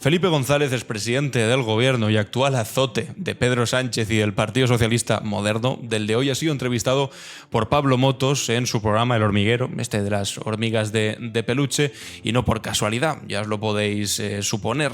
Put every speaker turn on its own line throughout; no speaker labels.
Felipe González es presidente del gobierno y actual azote de Pedro Sánchez y del Partido Socialista Moderno. Del de hoy ha sido entrevistado por Pablo Motos en su programa El Hormiguero, este de las hormigas de peluche, y no por casualidad, ya os lo podéis suponer,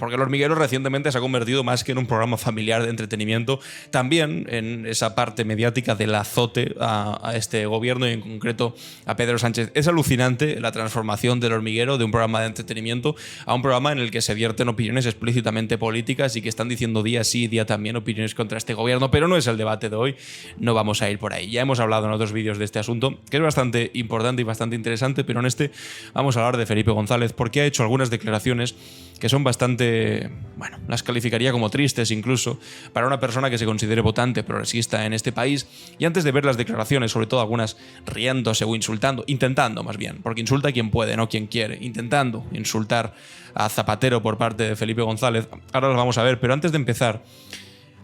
porque El Hormiguero recientemente se ha convertido más que en un programa familiar de entretenimiento, también en esa parte mediática del azote a este gobierno y en concreto a Pedro Sánchez. Es alucinante la transformación del Hormiguero de un programa de entretenimiento a un programa en el que se vierten opiniones explícitamente políticas y que están diciendo día sí, día también opiniones contra este gobierno, pero no es el debate de hoy, no vamos a ir por ahí. Ya hemos hablado en otros vídeos de este asunto, que es bastante importante y bastante interesante, pero en este vamos a hablar de Felipe González, porque ha hecho algunas declaraciones que son bastante, bueno, las calificaría como tristes incluso, para una persona que se considere votante progresista en este país. Y antes de ver las declaraciones, sobre todo algunas riéndose o insultando, intentando más bien, porque insulta a quien puede, no quien quiere, intentando insultar a Zapatero por parte de Felipe González. Ahora los vamos a ver, pero antes de empezar,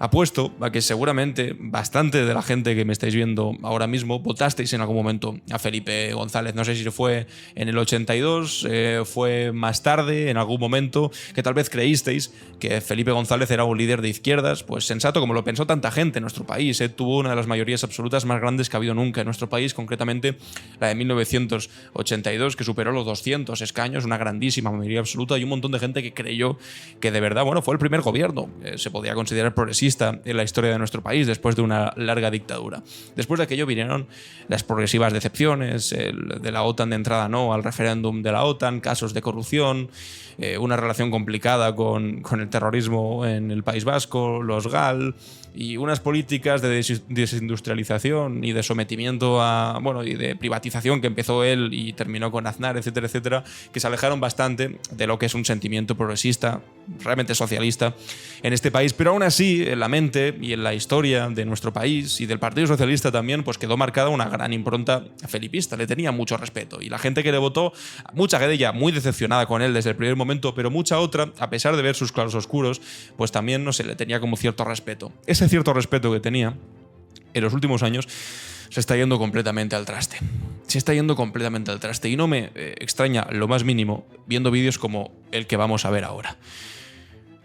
apuesto a que seguramente bastante de la gente que me estáis viendo ahora mismo votasteis en algún momento a Felipe González. No sé si fue en el 82, fue más tarde, en algún momento, que tal vez creísteis que Felipe González era un líder de izquierdas, pues sensato, como lo pensó tanta gente en nuestro país. Tuvo una de las mayorías absolutas más grandes que ha habido nunca en nuestro país, concretamente la de 1982, que superó los 200 escaños, una grandísima mayoría absoluta, y un montón de gente que creyó que de verdad, bueno, fue el primer gobierno, se podía considerar progresista en la historia de nuestro país después de una larga dictadura. Después de aquello vinieron las progresivas decepciones, el de la OTAN de entrada no al referéndum de la OTAN, casos de corrupción, una relación complicada con el terrorismo en el País Vasco, los GAL, y unas políticas de desindustrialización y de sometimiento a, bueno, y de privatización que empezó él y terminó con Aznar, etcétera, etcétera, que se alejaron bastante de lo que es un sentimiento progresista, realmente socialista en este país. Pero aún así, en la mente y en la historia de nuestro país y del Partido Socialista también, pues quedó marcada una gran impronta felipista. Le tenía mucho respeto y la gente que le votó, mucha de ella muy decepcionada con él desde el primer momento, pero mucha otra, a pesar de ver sus claroscuros, pues también, no sé, le tenía como cierto respeto. Ese cierto respeto que tenía en los últimos años se está yendo completamente al traste. Se está yendo completamente al traste y no me extraña lo más mínimo viendo vídeos como el que vamos a ver ahora.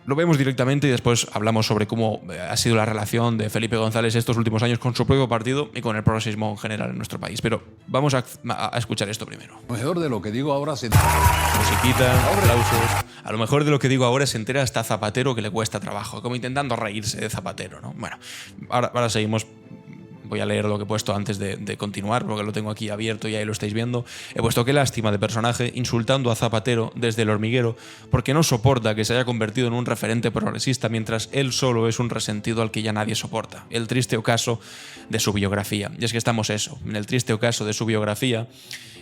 Lo vemos directamente y después hablamos sobre cómo ha sido la relación de Felipe González estos últimos años con su propio partido y con el progresismo en general en nuestro país. Pero vamos a escuchar esto primero.
A lo mejor de lo que digo ahora se...
Musiquita, aplausos. A lo mejor de lo que digo ahora se entera hasta Zapatero, que le cuesta trabajo, como intentando reírse de Zapatero, ¿no? Bueno, ahora seguimos. Voy a leer lo que he puesto antes de continuar, porque lo tengo aquí abierto y ahí lo estáis viendo. He puesto: qué lástima de personaje insultando a Zapatero desde El Hormiguero, porque no soporta que se haya convertido en un referente progresista mientras él solo es un resentido al que ya nadie soporta. El triste ocaso de su biografía. Y es que estamos eso, en el triste ocaso de su biografía,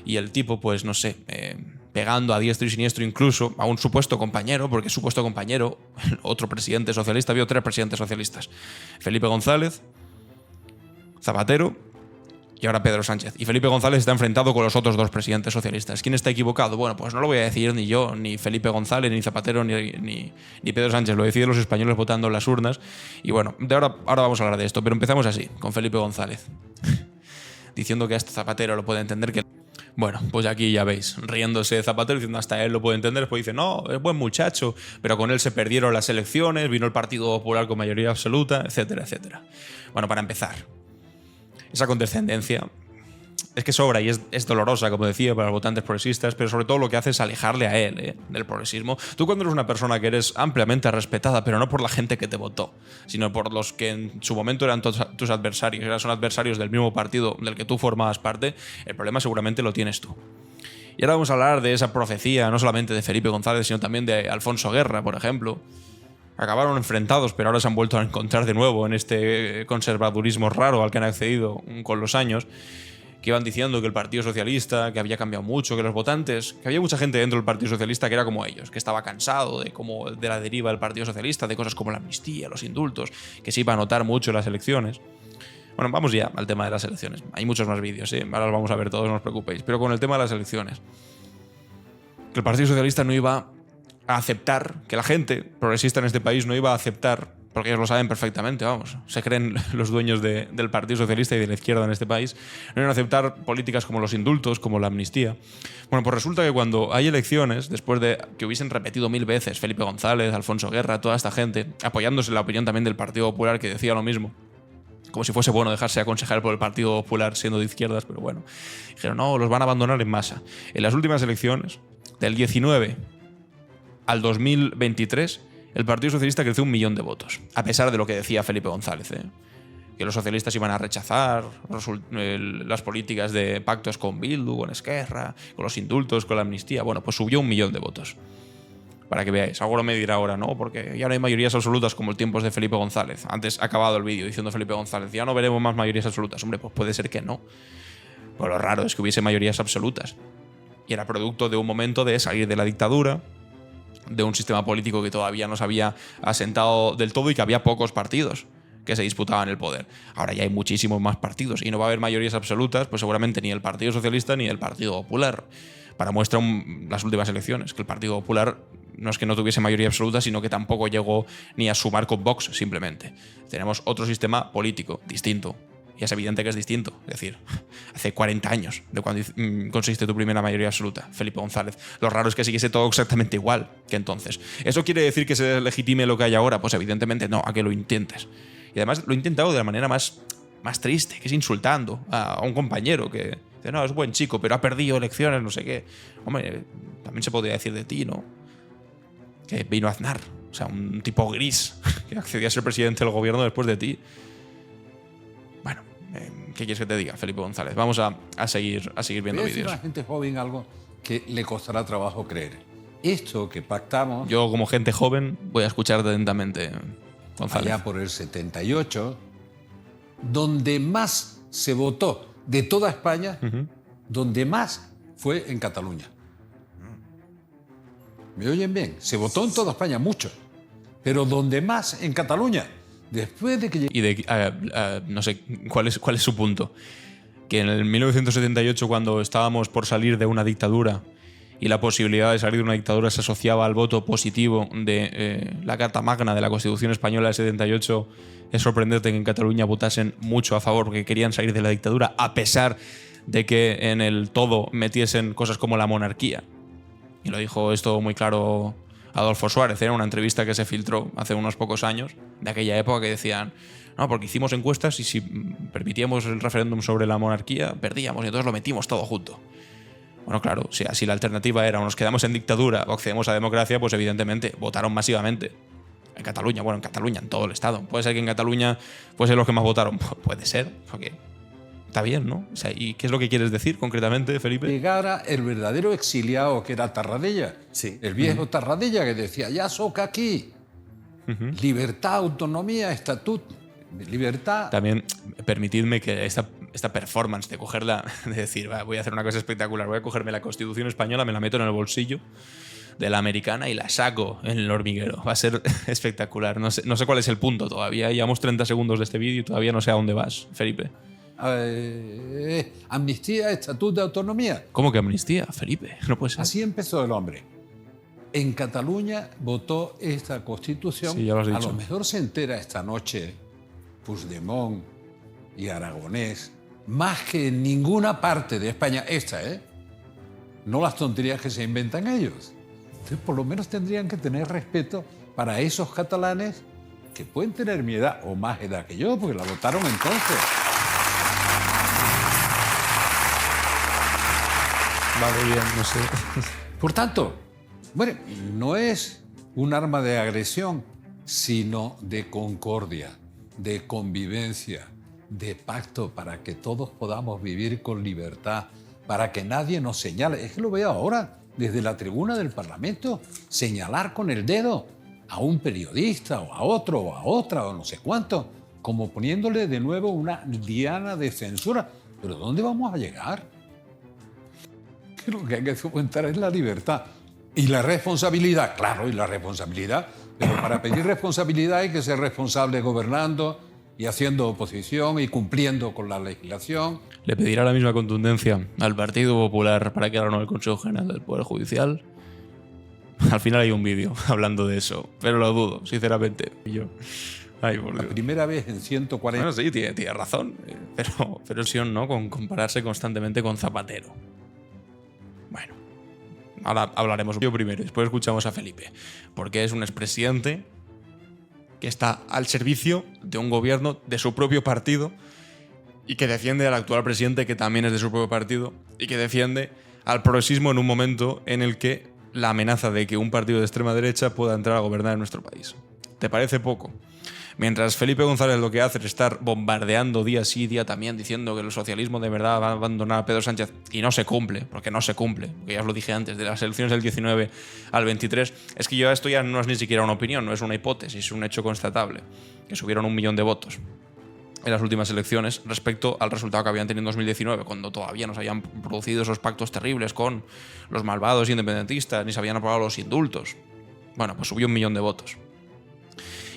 y el tipo, pues no sé, pegando a diestro y siniestro incluso a un supuesto compañero, porque supuesto compañero, otro presidente socialista, había 3 presidentes socialistas: Felipe González, Zapatero y ahora Pedro Sánchez. Y Felipe González está enfrentado con los otros 2 presidentes socialistas. ¿Quién está equivocado? Bueno, pues no lo voy a decir ni yo, ni Felipe González, ni Zapatero, ni Pedro Sánchez. Lo deciden los españoles votando en las urnas. Y bueno, ahora vamos a hablar de esto, pero empezamos así, con Felipe González. Diciendo que hasta Zapatero lo puede entender que... Bueno, pues aquí ya veis, riéndose de Zapatero, diciendo hasta él lo puede entender, después dice, no, es buen muchacho, pero con él se perdieron las elecciones, vino el Partido Popular con mayoría absoluta, etcétera, etcétera. Bueno, para empezar, esa condescendencia es que sobra y es dolorosa, como decía, para los votantes progresistas, pero sobre todo lo que hace es alejarle a él del progresismo. Tú, cuando eres una persona que eres ampliamente respetada, pero no por la gente que te votó, sino por los que en su momento eran tus adversarios, son adversarios del mismo partido del que tú formabas parte, el problema seguramente lo tienes tú. Y ahora vamos a hablar de esa profecía, no solamente de Felipe González, sino también de Alfonso Guerra, por ejemplo. Acabaron enfrentados, pero ahora se han vuelto a encontrar de nuevo en este conservadurismo raro al que han accedido con los años, que iban diciendo que el Partido Socialista, que había cambiado mucho, que los votantes, que había mucha gente dentro del Partido Socialista que era como ellos, que estaba cansado de la deriva del Partido Socialista, de cosas como la amnistía, los indultos, que se iba a notar mucho en las elecciones. Bueno, vamos ya al tema de las elecciones. Hay muchos más vídeos, ahora los vamos a ver todos, no os preocupéis. Pero con el tema de las elecciones, que el Partido Socialista no iba a aceptar, que la gente progresista en este país no iba a aceptar porque ellos lo saben perfectamente, vamos, se creen los dueños del Partido Socialista y de la izquierda en este país, no iban a aceptar políticas como los indultos, como la amnistía. Bueno, pues resulta que cuando hay elecciones, después de que hubiesen repetido 1000 veces Felipe González, Alfonso Guerra, toda esta gente, apoyándose en la opinión también del Partido Popular, que decía lo mismo, como si fuese bueno dejarse aconsejar por el Partido Popular siendo de izquierdas, pero bueno, dijeron, no, los van a abandonar en masa. En las últimas elecciones, del 19 al 2023, el Partido Socialista creció 1 millón de votos, a pesar de lo que decía Felipe González, que los socialistas iban a rechazar las políticas de pactos con Bildu, con Esquerra, con los indultos, con la amnistía. Bueno, pues subió 1 millón de votos. Para que veáis, alguno me dirá ahora, no, porque ya no hay mayorías absolutas como el tiempos de Felipe González. Antes ha acabado el vídeo diciendo Felipe González, ya no veremos más mayorías absolutas. Hombre, pues puede ser que no. Pero lo raro es que hubiese mayorías absolutas. Y era producto de un momento de salir de la dictadura, de un sistema político que todavía no se había asentado del todo y que había pocos partidos que se disputaban el poder. Ahora ya hay muchísimos más partidos y no va a haber mayorías absolutas, pues seguramente ni el Partido Socialista ni el Partido Popular. Para muestra las últimas elecciones, que el Partido Popular no es que no tuviese mayoría absoluta, sino que tampoco llegó ni a sumar con Vox, simplemente. Tenemos otro sistema político distinto. Y es evidente que es distinto. Es decir, hace 40 años de cuando conseguiste tu primera mayoría absoluta, Felipe González. Lo raro es que siguiese todo exactamente igual que entonces. ¿Eso quiere decir que se legitime lo que hay ahora? Pues evidentemente no, a que lo intentes. Y además lo he intentado de la manera más triste, que es insultando a un compañero que dice, no, es buen chico, pero ha perdido elecciones, no sé qué. Hombre, también se podría decir de ti, ¿no? Que vino Aznar, o sea, un tipo gris que accedía a ser presidente del gobierno después de ti. Bueno, ¿qué quieres que te diga, Felipe González? Vamos a seguir viendo vídeos.
A la gente joven algo que le costará trabajo creer. Esto que pactamos...
Yo, como gente joven, voy a escuchar atentamente, González.
Allá por el 78, donde más se votó de toda España, donde más fue en Cataluña. ¿Me oyen bien? Se votó en toda España, mucho. Pero donde más, en Cataluña. Después de que...
Y no sé, ¿cuál es su punto? Que en el 1978, cuando estábamos por salir de una dictadura y la posibilidad de salir de una dictadura se asociaba al voto positivo de la Carta Magna de la Constitución Española del 78, es sorprendente que en Cataluña votasen mucho a favor porque querían salir de la dictadura, a pesar de que en el todo metiesen cosas como la monarquía. Y lo dijo esto muy claro Adolfo Suárez, era una entrevista que se filtró hace unos pocos años, de aquella época, que decían, no, porque hicimos encuestas y si permitíamos el referéndum sobre la monarquía, perdíamos, y entonces lo metimos todo junto. Bueno, claro, si la alternativa era o nos quedamos en dictadura o accedemos a democracia, pues evidentemente votaron masivamente. En Cataluña, bueno, en Cataluña, en todo el Estado. Puede ser que en Cataluña fuesen los que más votaron. Puede ser, porque está bien, ¿no? O sea, ¿y qué es lo que quieres decir concretamente, Felipe?
Llegara el verdadero exiliado que era Tarradella.
Sí.
El viejo Tarradella que decía, ya soca aquí. Libertad, autonomía, estatuto. Libertad.
También permitidme que esta performance de cogerla, de decir, voy a hacer una cosa espectacular, voy a cogerme la Constitución española, me la meto en el bolsillo de la americana y la saco en el hormiguero. Va a ser espectacular. No sé cuál es el punto todavía. Llevamos 30 segundos de este vídeo y todavía no sé a dónde vas, Felipe.
Amnistía, estatuto de autonomía.
¿Cómo que amnistía, Felipe? No puede ser.
Así empezó el hombre. En Cataluña votó esta Constitución.
Sí, ya lo has dicho.
A lo mejor se entera esta noche Puigdemont y Aragonés, más que en ninguna parte de España, no las tonterías que se inventan ellos. Entonces, por lo menos tendrían que tener respeto para esos catalanes que pueden tener mi edad o más edad que yo, porque la votaron entonces.
Vale, bien, no sé.
Por tanto, bueno, no es un arma de agresión, sino de concordia, de convivencia, de pacto para que todos podamos vivir con libertad, para que nadie nos señale. Es que lo veo ahora, desde la tribuna del Parlamento, señalar con el dedo a un periodista o a otro o a otra o no sé cuánto, como poniéndole de nuevo una diana de censura. ¿Pero dónde vamos a llegar? Que lo que hay que fomentar es la libertad. Y la responsabilidad, claro, y la responsabilidad. Pero para pedir responsabilidad hay que ser responsable gobernando y haciendo oposición y cumpliendo con la legislación.
Le pedirá la misma contundencia al Partido Popular para que haga el Consejo General del Poder Judicial. Al final hay un vídeo hablando de eso, pero lo dudo, sinceramente. Ay, por
La
Dios.
primera vez en 140...
Bueno, sí, tiene razón. Pero sí, ¿no? Con compararse constantemente con Zapatero. Bueno, ahora hablaremos yo primero, después escuchamos a Felipe. Porque es un expresidente que está al servicio de un gobierno de su propio partido y que defiende al actual presidente, que también es de su propio partido, y que defiende al progresismo en un momento en el que la amenaza de que un partido de extrema derecha pueda entrar a gobernar en nuestro país. ¿Te parece poco? Mientras Felipe González lo que hace es estar bombardeando día sí, día también, diciendo que el socialismo de verdad va a abandonar a Pedro Sánchez, y no se cumple, porque ya os lo dije antes, de las elecciones del 19 al 23, es que esto ya no es ni siquiera una opinión, no es una hipótesis, es un hecho constatable, que subieron 1 millón de votos en las últimas elecciones respecto al resultado que habían tenido en 2019, cuando todavía no se habían producido esos pactos terribles con los malvados independentistas, ni se habían aprobado los indultos. Bueno, pues subió 1 millón de votos.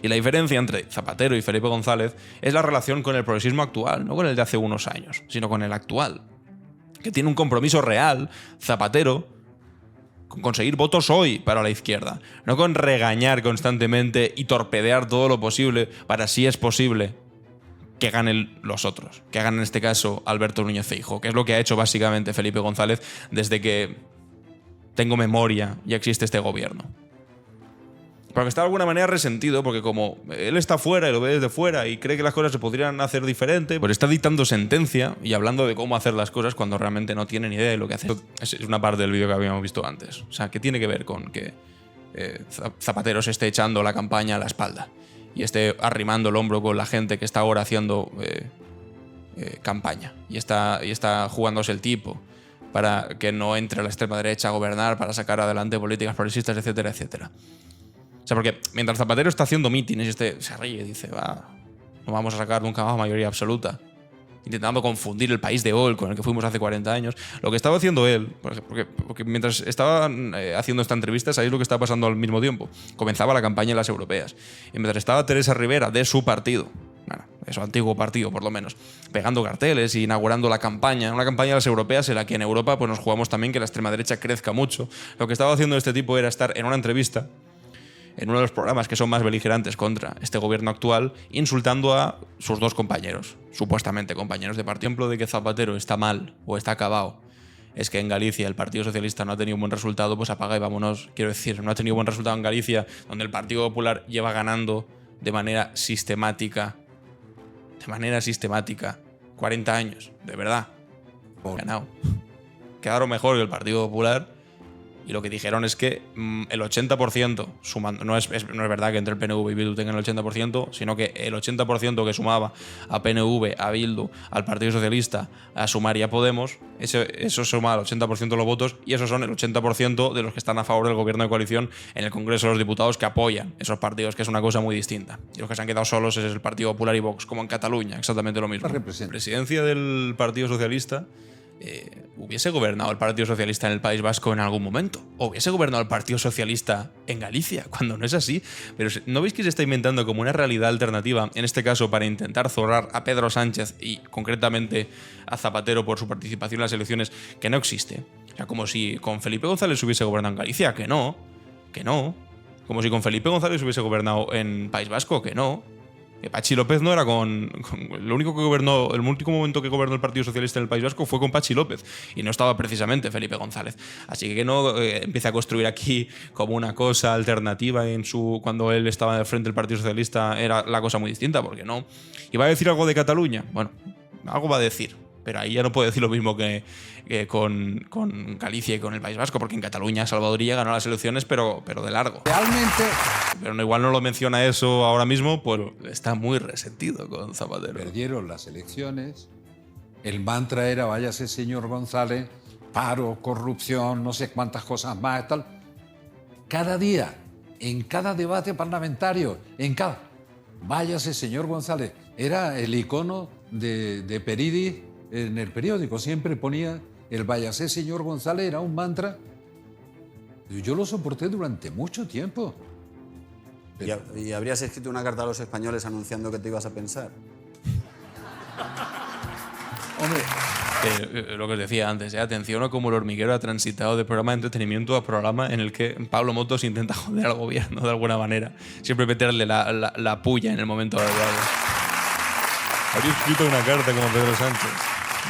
Y la diferencia entre Zapatero y Felipe González es la relación con el progresismo actual, no con el de hace unos años, sino con el actual, que tiene un compromiso real, Zapatero, con conseguir votos hoy para la izquierda, no con regañar constantemente y torpedear todo lo posible para, si es posible, que ganen los otros, que hagan en este caso Alberto Núñez Feijóo, que es lo que ha hecho básicamente Felipe González desde que tengo memoria y existe este gobierno. Porque está de alguna manera resentido, porque como él está fuera y lo ve desde fuera y cree que las cosas se podrían hacer diferente, pues está dictando sentencia y hablando de cómo hacer las cosas cuando realmente no tiene ni idea de lo que hace. Es una parte del vídeo que habíamos visto antes. O sea, ¿qué tiene que ver con que Zapatero se esté echando la campaña a la espalda y esté arrimando el hombro con la gente que está ahora haciendo campaña y está jugándose el tipo para que no entre la extrema derecha a gobernar, para sacar adelante políticas progresistas, etcétera, etcétera? O sea, porque mientras Zapatero está haciendo mítines y se ríe y dice, no vamos a sacar nunca más mayoría absoluta, intentando confundir el país de hoy con el que fuimos hace 40 años, lo que estaba haciendo él, porque mientras estaba haciendo esta entrevista, ¿sabéis lo que estaba pasando al mismo tiempo? Comenzaba la campaña en las europeas. Y mientras estaba Teresa Rivera, de su partido, bueno, de su antiguo partido por lo menos, pegando carteles y inaugurando la campaña, una campaña de las europeas en la que en Europa pues nos jugamos también que la extrema derecha crezca mucho, lo que estaba haciendo este tipo era estar en una entrevista en uno de los programas que son más beligerantes contra este gobierno actual, insultando a sus dos compañeros, supuestamente compañeros de partido. El ejemplo de que Zapatero está mal o está acabado es que en Galicia el Partido Socialista no ha tenido un buen resultado, pues apaga y vámonos. Quiero decir, no ha tenido buen resultado en Galicia, donde el Partido Popular lleva ganando de manera sistemática 40 años, de verdad. Ganado. Quedaron mejor que el Partido Popular. Y lo que dijeron es que el 80%, sumando, no es verdad que entre el PNV y Bildu tengan el 80%, sino que el 80% que sumaba a PNV, a Bildu, al Partido Socialista, a Sumar y a Podemos, eso suma al 80% de los votos y esos son el 80% de los que están a favor del gobierno de coalición en el Congreso de los Diputados, que apoyan esos partidos, que es una cosa muy distinta. Y los que se han quedado solos es el Partido Popular y Vox, como en Cataluña, exactamente lo mismo. La presidencia del Partido Socialista... ¿hubiese gobernado el Partido Socialista en el País Vasco en algún momento? ¿O hubiese gobernado el Partido Socialista en Galicia? Cuando no es así. Pero ¿no veis que se está inventando como una realidad alternativa, en este caso para intentar zorrar a Pedro Sánchez y concretamente a Zapatero por su participación en las elecciones, que no existe? O sea, como si con Felipe González hubiese gobernado en Galicia, que no. Como si con Felipe González hubiese gobernado en País Vasco, que no. Patxi López no era el único que gobernó, el último momento que gobernó el Partido Socialista en el País Vasco fue con Patxi López y no estaba precisamente Felipe González. Así que no empiece a construir aquí como una cosa alternativa cuando él estaba al frente del Partido Socialista era la cosa muy distinta, porque no. ¿Iba a decir algo de Cataluña? Bueno, algo va a decir. Pero ahí ya no puedo decir lo mismo que con Galicia y con el País Vasco, porque en Cataluña Salvador Illa ganó las elecciones, pero de largo.
Realmente...
Pero igual no lo menciona eso ahora mismo, pues está muy resentido con Zapatero.
Perdieron las elecciones, el mantra era váyase señor González, paro, corrupción, no sé cuántas cosas más, tal. Cada día, en cada debate parlamentario, váyase señor González. Era el icono de Peridis. En el periódico siempre ponía el váyase señor González, era un mantra. Yo lo soporté durante mucho tiempo.
¿Y habrías escrito una carta a los españoles anunciando que te ibas a pensar?
Hombre,
Lo que os decía antes, atención a cómo El Hormiguero ha transitado de programa de entretenimiento a programa en el que Pablo Motos intenta joder al gobierno de alguna manera. Siempre meterle la puya en el momento adecuado. Habría escrito una carta como Pedro Sánchez.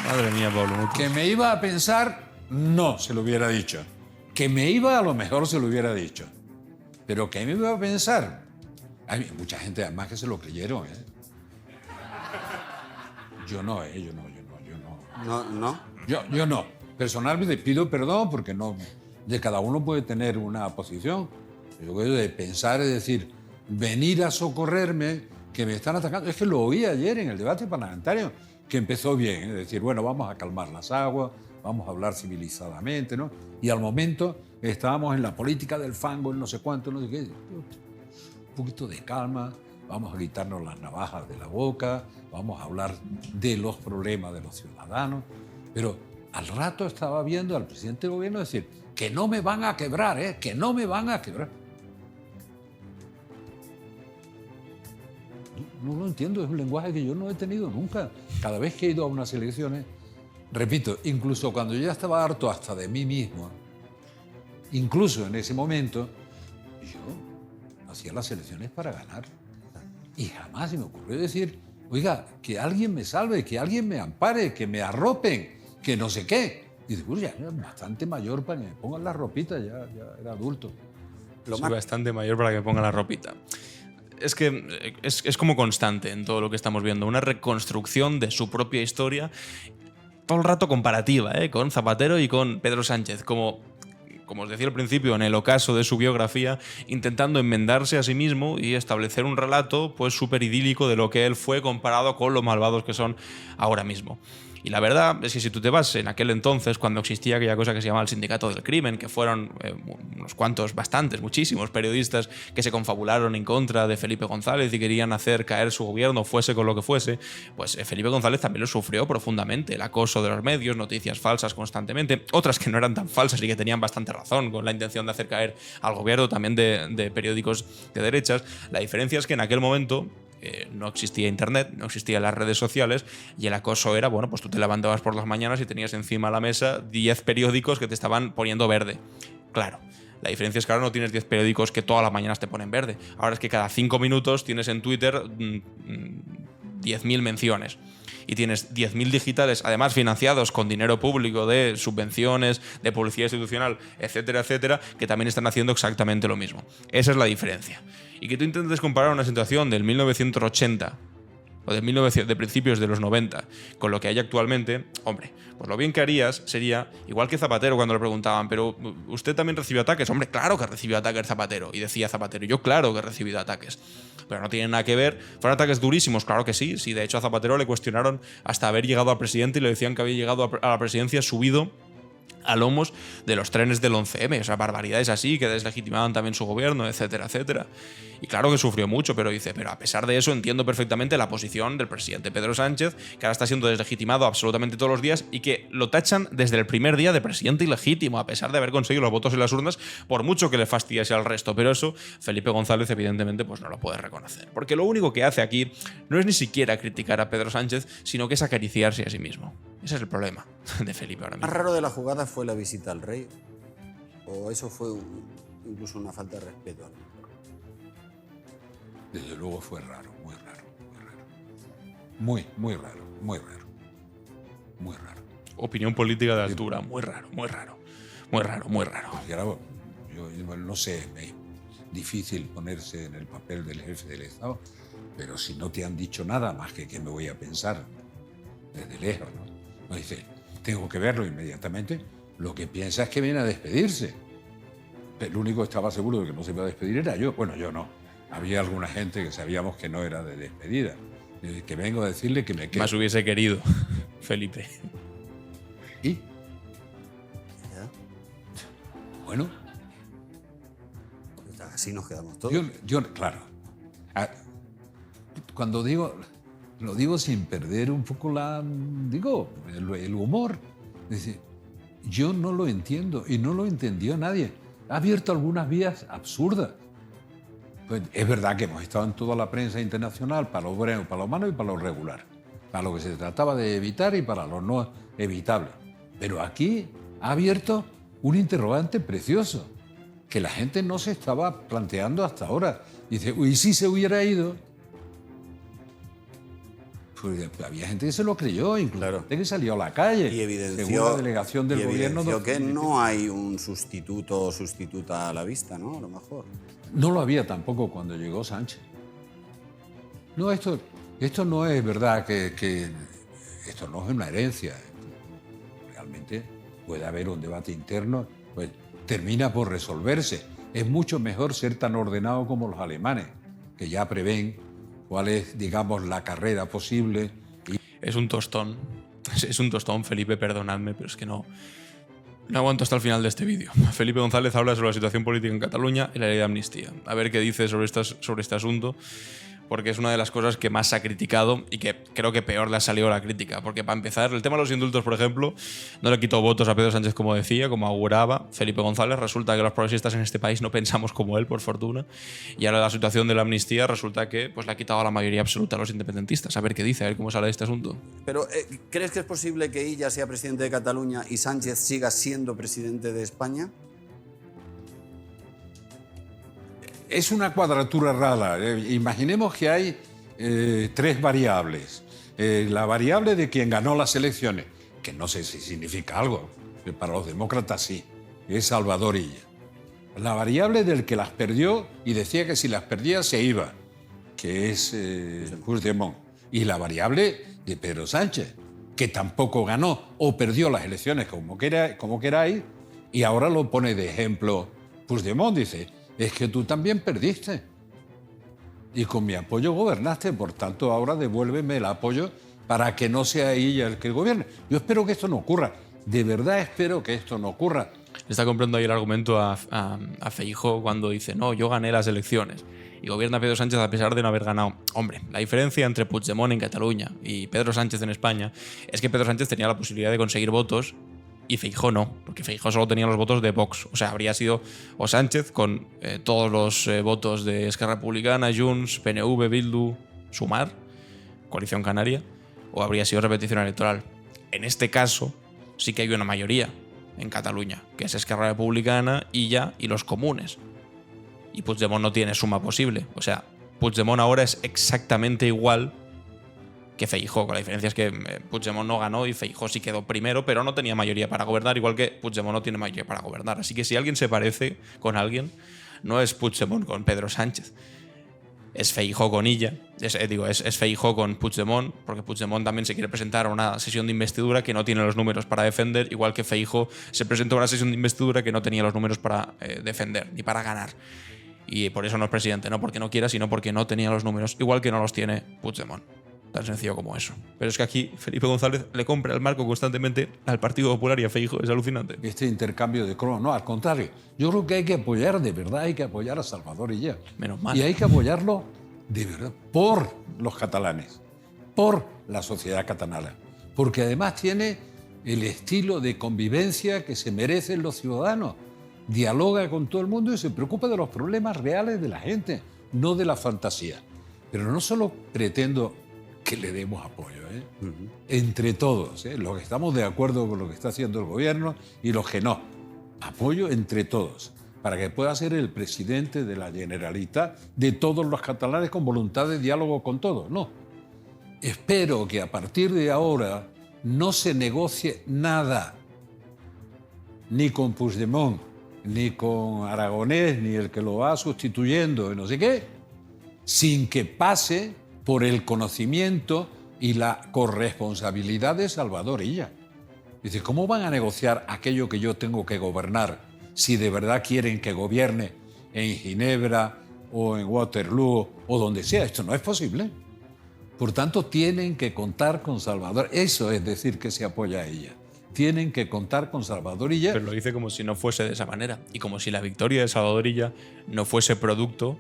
Madre mía, Pablo Motos.
Que me iba a pensar, no se lo hubiera dicho. Que me iba, a lo mejor se lo hubiera dicho. Pero que me iba a pensar. Hay mucha gente además que se lo creyeron, ¿eh? Yo no.
¿No?
Yo no. Personalmente pido perdón porque no. De cada uno puede tener una posición. Yo creo de pensar, es decir, venir a socorrerme, que me están atacando. Es que lo oí ayer en el debate parlamentario, que empezó bien. Es decir, bueno, vamos a calmar las aguas, vamos a hablar civilizadamente, ¿no? Y al momento estábamos en la política del fango, en no sé cuánto, no sé qué. Un poquito de calma, vamos a quitarnos las navajas de la boca, vamos a hablar de los problemas de los ciudadanos. Pero al rato estaba viendo al presidente del gobierno decir que no me van a quebrar, que no me van a quebrar. No lo entiendo, es un lenguaje que yo no he tenido nunca. Cada vez que he ido a unas elecciones, repito, incluso cuando yo ya estaba harto hasta de mí mismo, incluso en ese momento, yo hacía las elecciones para ganar. Y jamás se me ocurrió decir, oiga, que alguien me salve, que alguien me ampare, que me arropen, que no sé qué. Y digo, ya era bastante mayor para que me pongan la ropita, ya era adulto.
Soy bastante mayor para que me pongan la ropita. Es que es como constante en todo lo que estamos viendo, una reconstrucción de su propia historia, todo el rato comparativa, con Zapatero y con Pedro Sánchez, como os decía al principio, en el ocaso de su biografía, intentando enmendarse a sí mismo y establecer un relato pues súper idílico de lo que él fue comparado con lo malvados que son ahora mismo. Y la verdad es que si tú te vas en aquel entonces, cuando existía aquella cosa que se llamaba el Sindicato del Crimen, que fueron unos cuantos, bastantes, muchísimos periodistas que se confabularon en contra de Felipe González y querían hacer caer su gobierno, fuese con lo que fuese, pues Felipe González también lo sufrió profundamente. El acoso de los medios, noticias falsas constantemente, otras que no eran tan falsas y que tenían bastante razón con la intención de hacer caer al gobierno, también de periódicos de derechas. La diferencia es que en aquel momento no existía internet, no existían las redes sociales y el acoso era, bueno, pues tú te levantabas por las mañanas y tenías encima de la mesa 10 periódicos que te estaban poniendo verde. Claro, la diferencia es que ahora no tienes 10 periódicos que todas las mañanas te ponen verde. Ahora es que cada 5 minutos tienes en Twitter 10.000 menciones. Y tienes 10.000 digitales, además financiados con dinero público de subvenciones, de publicidad institucional, etcétera, etcétera, que también están haciendo exactamente lo mismo. Esa es la diferencia. Y que tú intentes comparar una situación del 1980 o de principios de los 90 con lo que hay actualmente, hombre, pues lo bien que harías sería, igual que Zapatero cuando le preguntaban, pero ¿usted también recibió ataques? Hombre, claro que recibió ataques Zapatero. Y decía Zapatero, yo claro que he recibido ataques. Pero no tienen nada que ver. ¿Fueron ataques durísimos? Claro que sí. Sí, de hecho a Zapatero le cuestionaron hasta haber llegado al presidente y le decían que había llegado a la presidencia subido a lomos de los trenes del 11M, o sea, barbaridades así que deslegitimaban también su gobierno, etcétera, etcétera. Y claro que sufrió mucho, pero dice, pero a pesar de eso entiendo perfectamente la posición del presidente Pedro Sánchez, que ahora está siendo deslegitimado absolutamente todos los días y que lo tachan desde el primer día de presidente ilegítimo, a pesar de haber conseguido los votos en las urnas, por mucho que le fastidiase al resto. Pero eso Felipe González evidentemente pues no lo puede reconocer, porque lo único que hace aquí no es ni siquiera criticar a Pedro Sánchez, sino que es acariciarse a sí mismo. Ese es el problema de Felipe ahora mismo.
¿Más raro de la jugada fue la visita al rey? ¿O eso fue incluso una falta de respeto?
Desde luego fue raro, muy raro, muy raro. Muy raro, muy raro. Muy raro.
Opinión política de altura, muy raro, muy raro. Muy raro, muy raro.
Claro, yo no sé, es difícil ponerse en el papel del jefe del Estado, pero si no te han dicho nada más que me voy a pensar desde lejos, ¿no? No dice, tengo que verlo inmediatamente. Lo que piensa es que viene a despedirse. Pero el único que estaba seguro de que no se iba a despedir era yo. Bueno, yo no. Había alguna gente que sabíamos que no era de despedida. Que vengo a decirle que me quedo.
Más hubiese querido, Felipe.
¿Y?
¿Ya?
Bueno.
Así nos quedamos todos.
Yo claro. Cuando digo... Lo digo sin perder un poco el humor. Es decir, yo no lo entiendo y no lo entendió nadie. Ha abierto algunas vías absurdas. Pues es verdad que hemos estado en toda la prensa internacional para lo bueno, para lo malo y para lo regular. para lo que se trataba de evitar y para lo no evitable. Pero aquí ha abierto un interrogante precioso que la gente no se estaba planteando hasta ahora. Dice, ¿y si se hubiera ido? Pues había gente que se lo creyó, incluso
Claro.
gente que salió a la calle.
Y evidenció,
según la delegación del gobierno.
que no hay un sustituto o sustituta a la vista, ¿no? A lo mejor.
No lo había tampoco cuando llegó Sánchez. No, esto no es verdad que esto no es una herencia. Realmente puede haber un debate interno, pues termina por resolverse. Es mucho mejor ser tan ordenado como los alemanes, que ya prevén cuál es, digamos, la carrera posible.
Es un tostón. Es un tostón, Felipe, perdonadme, pero es que no aguanto hasta el final de este vídeo. Felipe González habla sobre la situación política en Cataluña y la ley de amnistía. A ver qué dice sobre este asunto, porque es una de las cosas que más se ha criticado y que creo que peor le ha salido la crítica. Porque para empezar, el tema de los indultos, por ejemplo, no le quitó votos a Pedro Sánchez, como decía, como auguraba Felipe González. Resulta que los progresistas en este país no pensamos como él, por fortuna. Y ahora la situación de la amnistía resulta que pues, le ha quitado a la mayoría absoluta a los independentistas. A ver qué dice, a ver cómo sale de este asunto.
Pero, ¿crees que es posible que Illa sea presidente de Cataluña y Sánchez siga siendo presidente de España?
Es una cuadratura rara. Imaginemos que hay 3 variables. La variable de quien ganó las elecciones, que no sé si significa algo, para los demócratas sí, es Salvador Illa. La variable del que las perdió y decía que si las perdía se iba, que es Puigdemont. Y la variable de Pedro Sánchez, que tampoco ganó o perdió las elecciones como queráis, y ahora lo pone de ejemplo Puigdemont, dice, es que tú también perdiste y con mi apoyo gobernaste, por tanto ahora devuélveme el apoyo para que no sea ella el que gobierne. Yo espero que esto no ocurra, de verdad espero que esto no ocurra.
Está comprando ahí el argumento a Feijóo cuando dice, no, yo gané las elecciones y gobierna Pedro Sánchez a pesar de no haber ganado. Hombre, la diferencia entre Puigdemont en Cataluña y Pedro Sánchez en España es que Pedro Sánchez tenía la posibilidad de conseguir votos y Feijóo no, porque Feijóo solo tenía los votos de Vox. O sea, habría sido o Sánchez con todos los votos de Esquerra Republicana, Junts, PNV, Bildu, Sumar, Coalición Canaria, o habría sido repetición electoral. En este caso sí que hay una mayoría en Cataluña, que es Esquerra Republicana, Illa y los comunes. Y Puigdemont no tiene suma posible. O sea, Puigdemont ahora es exactamente igual que Feijóo, con la diferencia es que Puigdemont no ganó y Feijóo sí quedó primero, pero no tenía mayoría para gobernar, igual que Puigdemont no tiene mayoría para gobernar. Así que si alguien se parece con alguien, no es Puigdemont con Pedro Sánchez, es Feijóo con Illa, es Feijóo con Puigdemont, porque Puigdemont también se quiere presentar a una sesión de investidura que no tiene los números para defender, igual que Feijóo se presentó a una sesión de investidura que no tenía los números para defender ni para ganar. Y por eso no es presidente, no porque no quiera, sino porque no tenía los números, igual que no los tiene Puigdemont. Tan sencillo como eso. Pero es que aquí Felipe González le compra el marco constantemente al Partido Popular y a Feijóo. Es alucinante.
Este intercambio de cromos, no, al contrario. Yo creo que hay que apoyar, de verdad, hay que apoyar a Salvador Illa.
Menos mal.
Y hay que apoyarlo, de verdad, por los catalanes, por la sociedad catalana. Porque además tiene el estilo de convivencia que se merecen los ciudadanos. Dialoga con todo el mundo y se preocupa de los problemas reales de la gente, no de la fantasía. Pero no solo pretendo que le demos apoyo, entre todos, los que estamos de acuerdo con lo que está haciendo el gobierno y los que no. Apoyo entre todos, para que pueda ser el presidente de la Generalitat de todos los catalanes con voluntad de diálogo con todos. No. Espero que a partir de ahora no se negocie nada, ni con Puigdemont, ni con Aragonés, ni el que lo va sustituyendo, y no sé qué, sin que pase por el conocimiento y la corresponsabilidad de Salvador Illa. Dice, ¿cómo van a negociar aquello que yo tengo que gobernar si de verdad quieren que gobierne en Ginebra o en Waterloo o donde sea? Esto no es posible. Por tanto, tienen que contar con Salvador. Eso es decir que se apoya a ella. Tienen que contar con Salvador Illa.
Pero lo dice como si no fuese de esa manera y como si la victoria de Salvador Illa no fuese producto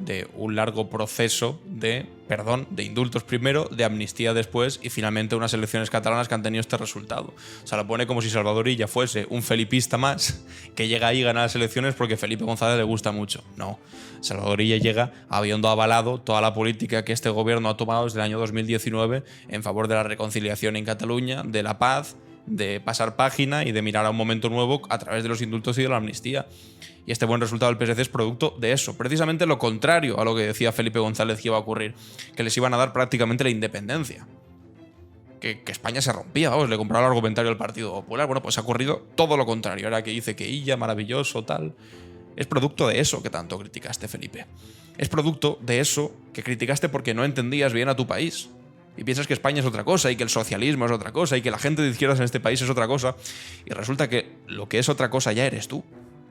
de un largo proceso de perdón, de indultos primero, de amnistía después y finalmente unas elecciones catalanas que han tenido este resultado. O sea, lo pone como si Salvador Illa fuese un felipista más que llega ahí y gana las elecciones porque Felipe González le gusta mucho. No, Salvador Illa llega habiendo avalado toda la política que este gobierno ha tomado desde el año 2019 en favor de la reconciliación en Cataluña, de la paz, de pasar página y de mirar a un momento nuevo a través de los indultos y de la amnistía. Y este buen resultado del PSC es producto de eso, precisamente lo contrario a lo que decía Felipe González que iba a ocurrir, que les iban a dar prácticamente la independencia. Que España se rompía, vamos, le compraba el argumentario al Partido Popular. Bueno, pues ha ocurrido todo lo contrario. Ahora que dice que Illa, maravilloso, tal. Es producto de eso que tanto criticaste, Felipe. Es producto de eso que criticaste porque no entendías bien a tu país. Y piensas que España es otra cosa y que el socialismo es otra cosa y que la gente de izquierdas en este país es otra cosa. Y resulta que lo que es otra cosa ya eres tú.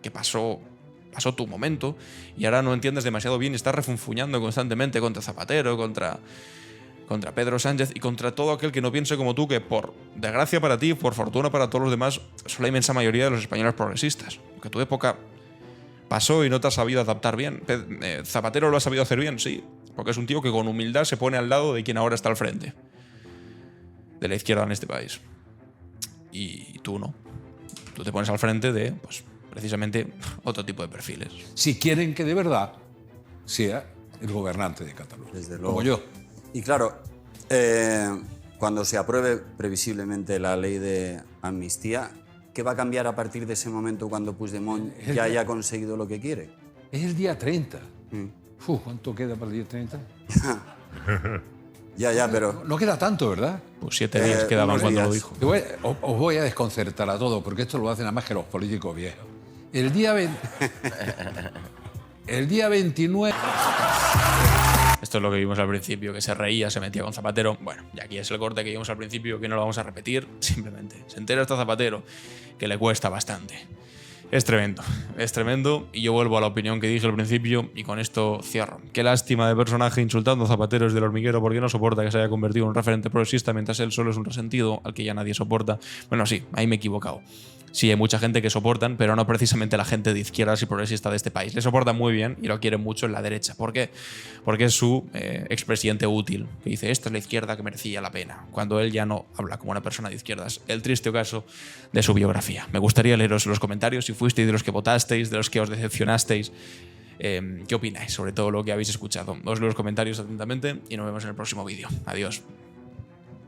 Que pasó tu momento y ahora no entiendes demasiado bien y estás refunfuñando constantemente contra Zapatero, contra Pedro Sánchez y contra todo aquel que no piense como tú, que por desgracia para ti, por fortuna para todos los demás, son la inmensa mayoría de los españoles progresistas. Porque tu época pasó y no te has sabido adaptar bien. Zapatero lo ha sabido hacer bien, sí, porque es un tío que con humildad se pone al lado de quien ahora está al frente de la izquierda en este país. Y tú no. Tú te pones al frente de, pues, precisamente otro tipo de perfiles.
Si quieren que de verdad sea el gobernante de Cataluña.
Desde luego.
Como yo.
Y claro, cuando se apruebe previsiblemente la ley de amnistía, ¿qué va a cambiar a partir de ese momento cuando Puigdemont ya haya conseguido lo que quiere?
Es el día 30. ¿Cuánto queda para el día 30?
Ya, pero...
No queda tanto, ¿verdad?
Pues 7 días quedaban cuando lo dijo.
Os voy a desconcertar a todos, porque esto lo hacen nada más que los políticos viejos. El día 29...
Esto es lo que vimos al principio, que se reía, se metía con Zapatero. Bueno, y aquí es el corte que vimos al principio, que no lo vamos a repetir. Simplemente, se entera hasta Zapatero, que le cuesta bastante. Es tremendo, y yo vuelvo a la opinión que dije al principio y con esto cierro. Qué lástima de personaje insultando a Zapatero desde El Hormiguero porque no soporta que se haya convertido en un referente progresista mientras él solo es un resentido al que ya nadie soporta. Bueno, sí, ahí me he equivocado. Sí, hay mucha gente que soportan, pero no precisamente la gente de izquierdas y progresista de este país. Le soportan muy bien y lo quieren mucho en la derecha. ¿Por qué? Porque es su expresidente útil, que dice, esta es la izquierda que merecía la pena, cuando él ya no habla como una persona de izquierdas. El triste caso de su biografía. Me gustaría leeros en los comentarios si fuisteis de los que votasteis, de los que os decepcionasteis. ¿Qué opináis sobre todo lo que habéis escuchado? Os leo los comentarios atentamente y nos vemos en el próximo vídeo. Adiós.